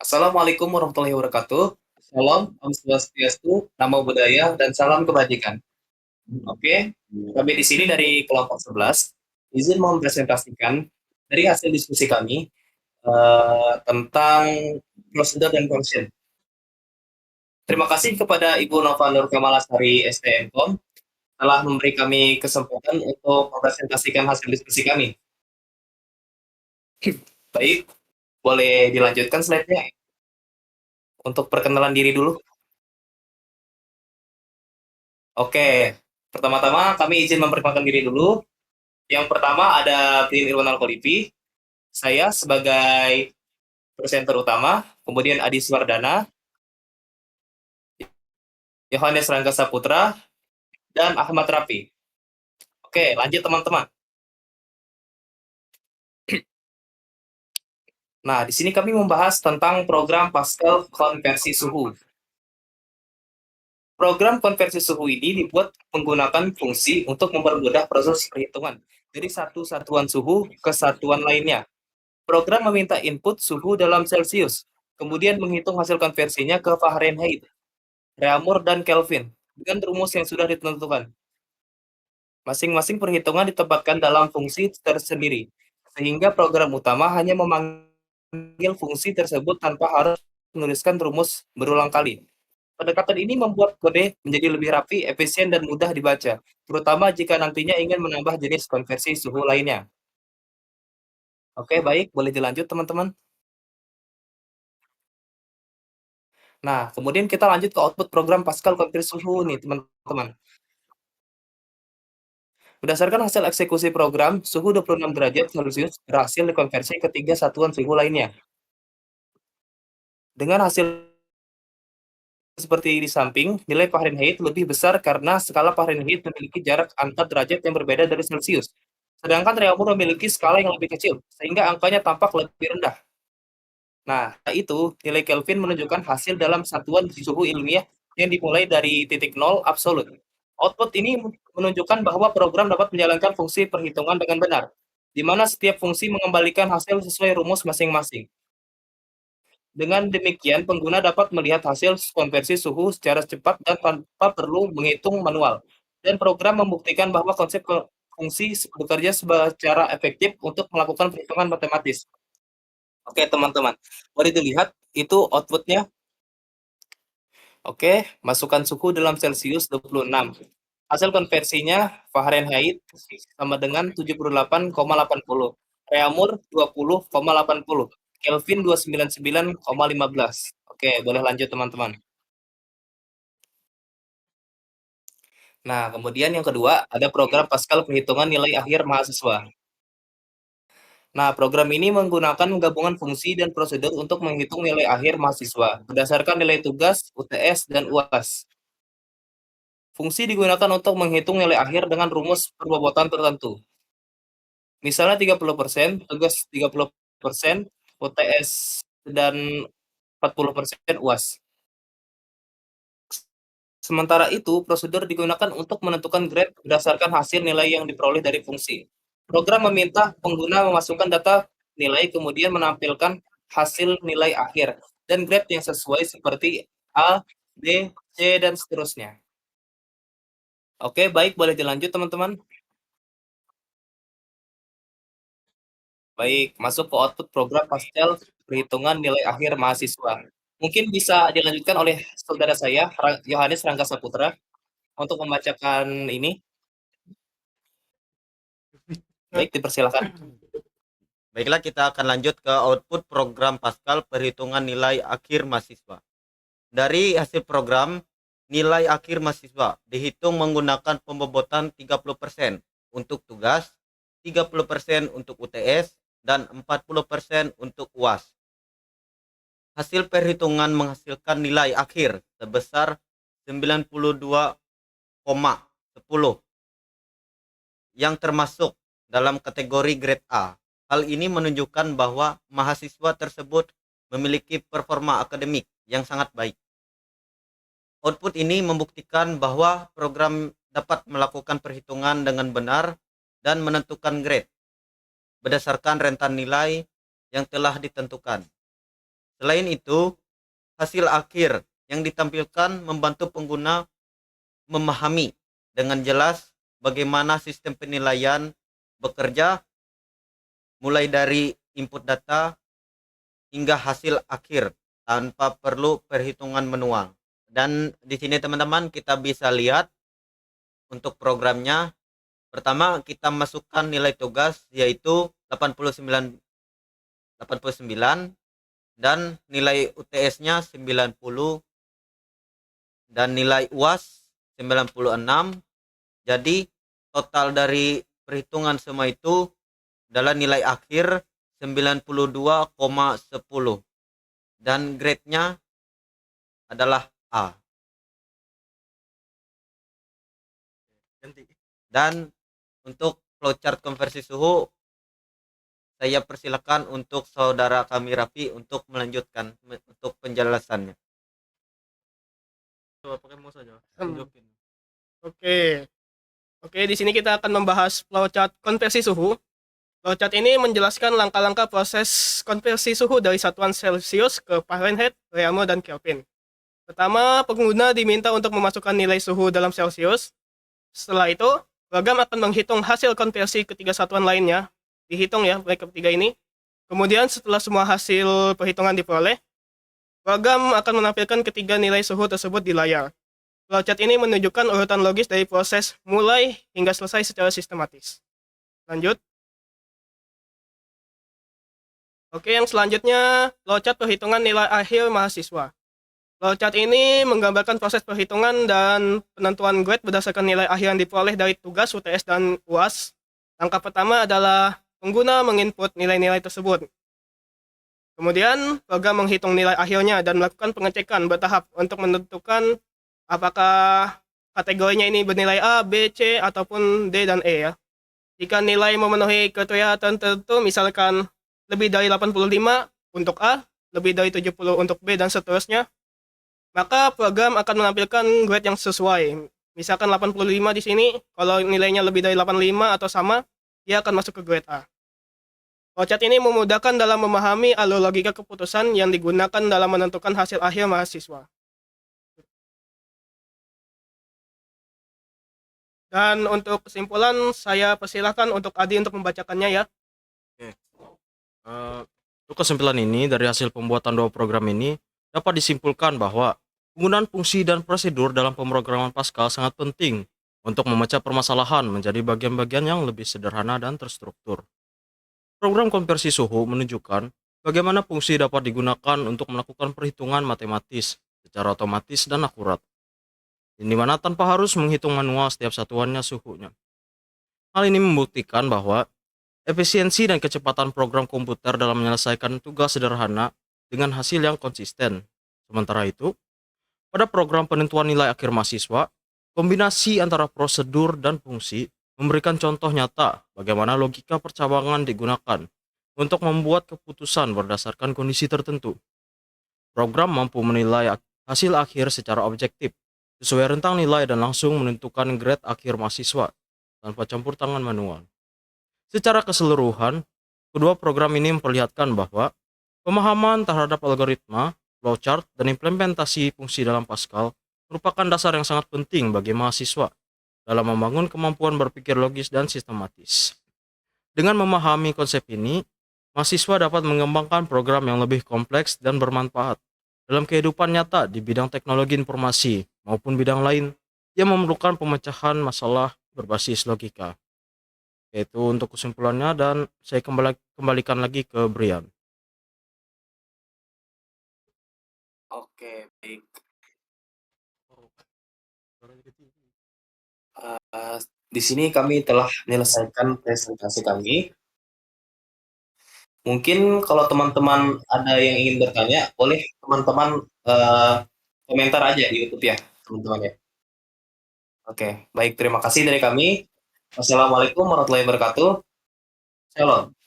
Assalamualaikum warahmatullahi wabarakatuh. Salam, Om Swastiastu, Namo Buddhaya, dan salam kebajikan. Oke, kami di sini dari kelompok 11 izin mempresentasikan dari hasil diskusi kami tentang prosedur dan function. Terima kasih kepada Ibu Nova Nur Kamalasari STMKOM telah memberi kami kesempatan untuk mempresentasikan hasil diskusi kami. Baik, boleh dilanjutkan slide-nya untuk perkenalan diri dulu. Oke, pertama-tama kami izin memperkenalkan diri dulu. Yang pertama ada Prim Irwan Al-Kholifi, saya sebagai presenter utama, kemudian Adi Swardana, Yohanes Rangga Saputra, dan Ahmad Rafi. Oke, lanjut teman-teman. Nah, di sini kami membahas tentang program Pascal konversi suhu. Program konversi suhu ini dibuat menggunakan fungsi untuk mempermudah proses perhitungan dari satu satuan suhu ke satuan lainnya. Program meminta input suhu dalam Celsius, kemudian menghitung hasil konversinya ke Fahrenheit, Reaumur, dan Kelvin dengan rumus yang sudah ditentukan. Masing-masing perhitungan ditempatkan dalam fungsi tersendiri, sehingga program utama hanya memanggil fungsi tersebut tanpa harus menuliskan rumus berulang kali. Pendekatan ini membuat kode menjadi lebih rapi, efisien, dan mudah dibaca, terutama jika nantinya ingin menambah jenis konversi suhu lainnya. Oke, baik, boleh dilanjut teman-teman. Nah, kemudian kita lanjut ke output program Pascal konversi suhu nih, teman-teman. Berdasarkan hasil eksekusi program, suhu 26 derajat Celcius berhasil dikonversi ke 3 satuan suhu lainnya. Dengan hasil seperti di samping, nilai Fahrenheit lebih besar karena skala Fahrenheit memiliki jarak antar derajat yang berbeda dari Celcius. Sedangkan Reaumur memiliki skala yang lebih kecil, sehingga angkanya tampak lebih rendah. Nah, itu nilai Kelvin menunjukkan hasil dalam satuan suhu ilmiah yang dimulai dari titik nol absolut. Output ini menunjukkan bahwa program dapat menjalankan fungsi perhitungan dengan benar, di mana setiap fungsi mengembalikan hasil sesuai rumus masing-masing. Dengan demikian, pengguna dapat melihat hasil konversi suhu secara cepat dan tanpa perlu menghitung manual. Dan program membuktikan bahwa konsep fungsi bekerja secara efektif untuk melakukan perhitungan matematis. Oke, teman-teman. Boleh dilihat itu outputnya. Oke, masukkan suhu dalam Celcius 26. Hasil konversinya Fahrenheit sama dengan 78,80. Reaumur 20,80. Kelvin 299,15. Oke, boleh lanjut teman-teman. Nah, kemudian yang kedua ada program Pascal perhitungan nilai akhir mahasiswa. Nah, program ini menggunakan gabungan fungsi dan prosedur untuk menghitung nilai akhir mahasiswa berdasarkan nilai tugas, UTS, dan UAS. Fungsi digunakan untuk menghitung nilai akhir dengan rumus perbobotan tertentu. Misalnya 30%, tugas 30%, UTS dan 40% UAS. Sementara itu, prosedur digunakan untuk menentukan grade berdasarkan hasil nilai yang diperoleh dari fungsi. Program meminta pengguna memasukkan data nilai kemudian menampilkan hasil nilai akhir dan grade yang sesuai seperti A, B, C, dan seterusnya. Oke, baik, boleh dilanjut teman-teman. Baik, masuk ke output program Pascal perhitungan nilai akhir mahasiswa. Mungkin bisa dilanjutkan oleh saudara saya, Yohanes Rangga Saputra, untuk membacakan ini. Baik, dipersilakan. Baiklah, kita akan lanjut ke output program Pascal perhitungan nilai akhir mahasiswa. Dari hasil program, nilai akhir mahasiswa dihitung menggunakan pembobotan 30% untuk tugas, 30% untuk UTS, dan 40% untuk UAS. Hasil perhitungan menghasilkan nilai akhir sebesar 92,10 yang termasuk dalam kategori grade A. Hal ini menunjukkan bahwa mahasiswa tersebut memiliki performa akademik yang sangat baik. Output ini membuktikan bahwa program dapat melakukan perhitungan dengan benar dan menentukan grade berdasarkan rentan nilai yang telah ditentukan. Selain itu, hasil akhir yang ditampilkan membantu pengguna memahami dengan jelas bagaimana sistem penilaian bekerja, mulai dari input data hingga hasil akhir tanpa perlu perhitungan manual. Dan di sini teman-teman kita bisa lihat untuk programnya. Pertama kita masukkan nilai tugas yaitu 89 dan nilai UTS-nya 90 dan nilai UAS 96. Jadi total dari perhitungan semua itu adalah nilai akhir 92,10 dan grade-nya adalah A. Dan untuk flowchart konversi suhu saya persilakan untuk saudara kami Raffi untuk melanjutkan untuk penjelasannya. Pakai mouse saja. Tunjukin. Oke. Oke, di sini kita akan membahas flowchart konversi suhu. Flowchart ini menjelaskan langkah-langkah proses konversi suhu dari satuan Celsius ke Fahrenheit, Reaumur, dan Kelvin. Pertama, pengguna diminta untuk memasukkan nilai suhu dalam Celsius. Setelah itu, program akan menghitung hasil konversi ketiga satuan lainnya. Dihitung ya, baik ketiga ini. Kemudian setelah semua hasil perhitungan diperoleh, program akan menampilkan ketiga nilai suhu tersebut di layar. Flowchart ini menunjukkan urutan logis dari proses mulai hingga selesai secara sistematis. Lanjut. Oke, yang selanjutnya, flowchart perhitungan nilai akhir mahasiswa. Flowchart ini menggambarkan proses perhitungan dan penentuan grade berdasarkan nilai akhir yang diperoleh dari tugas UTS dan UAS. Langkah pertama adalah pengguna menginput nilai-nilai tersebut. Kemudian, program menghitung nilai akhirnya dan melakukan pengecekan bertahap untuk menentukan apakah kategorinya ini bernilai A, B, C, ataupun D dan E ya. Jika nilai memenuhi kriteria tertentu, misalkan lebih dari 85 untuk A, lebih dari 70 untuk B, dan seterusnya, maka program akan menampilkan grade yang sesuai. Misalkan 85 di sini, kalau nilainya lebih dari 85 atau sama, dia akan masuk ke grade A. Flowchart ini memudahkan dalam memahami alur logika keputusan yang digunakan dalam menentukan hasil akhir mahasiswa. Dan untuk kesimpulan, saya persilahkan untuk Adi untuk membacakannya ya. Untuk kesimpulan ini, dari hasil pembuatan dua program ini, dapat disimpulkan bahwa penggunaan fungsi dan prosedur dalam pemrograman Pascal sangat penting untuk memecah permasalahan menjadi bagian-bagian yang lebih sederhana dan terstruktur. Program konversi suhu menunjukkan bagaimana fungsi dapat digunakan untuk melakukan perhitungan matematis secara otomatis dan akurat, di mana tanpa harus menghitung manual setiap satuannya suhunya. Hal ini membuktikan bahwa efisiensi dan kecepatan program komputer dalam menyelesaikan tugas sederhana dengan hasil yang konsisten. Sementara itu, pada program penentuan nilai akhir mahasiswa, kombinasi antara prosedur dan fungsi memberikan contoh nyata bagaimana logika percabangan digunakan untuk membuat keputusan berdasarkan kondisi tertentu. Program mampu menilai hasil akhir secara objektif, sesuai rentang nilai dan langsung menentukan grade akhir mahasiswa tanpa campur tangan manual. Secara keseluruhan, kedua program ini memperlihatkan bahwa pemahaman terhadap algoritma, flowchart, dan implementasi fungsi dalam Pascal merupakan dasar yang sangat penting bagi mahasiswa dalam membangun kemampuan berpikir logis dan sistematis. Dengan memahami konsep ini, mahasiswa dapat mengembangkan program yang lebih kompleks dan bermanfaat dalam kehidupan nyata di bidang teknologi informasi maupun bidang lain yang memerlukan pemecahan masalah berbasis logika. Itu untuk kesimpulannya, dan saya kembalikan lagi ke Brian. Oke, baik. Di sini kami telah menyelesaikan presentasi kami. Mungkin kalau teman-teman ada yang ingin bertanya, boleh teman-teman komentar aja di YouTube ya, teman-teman ya. Oke, baik, terima kasih dari kami. Wassalamualaikum warahmatullahi wabarakatuh. Shalom.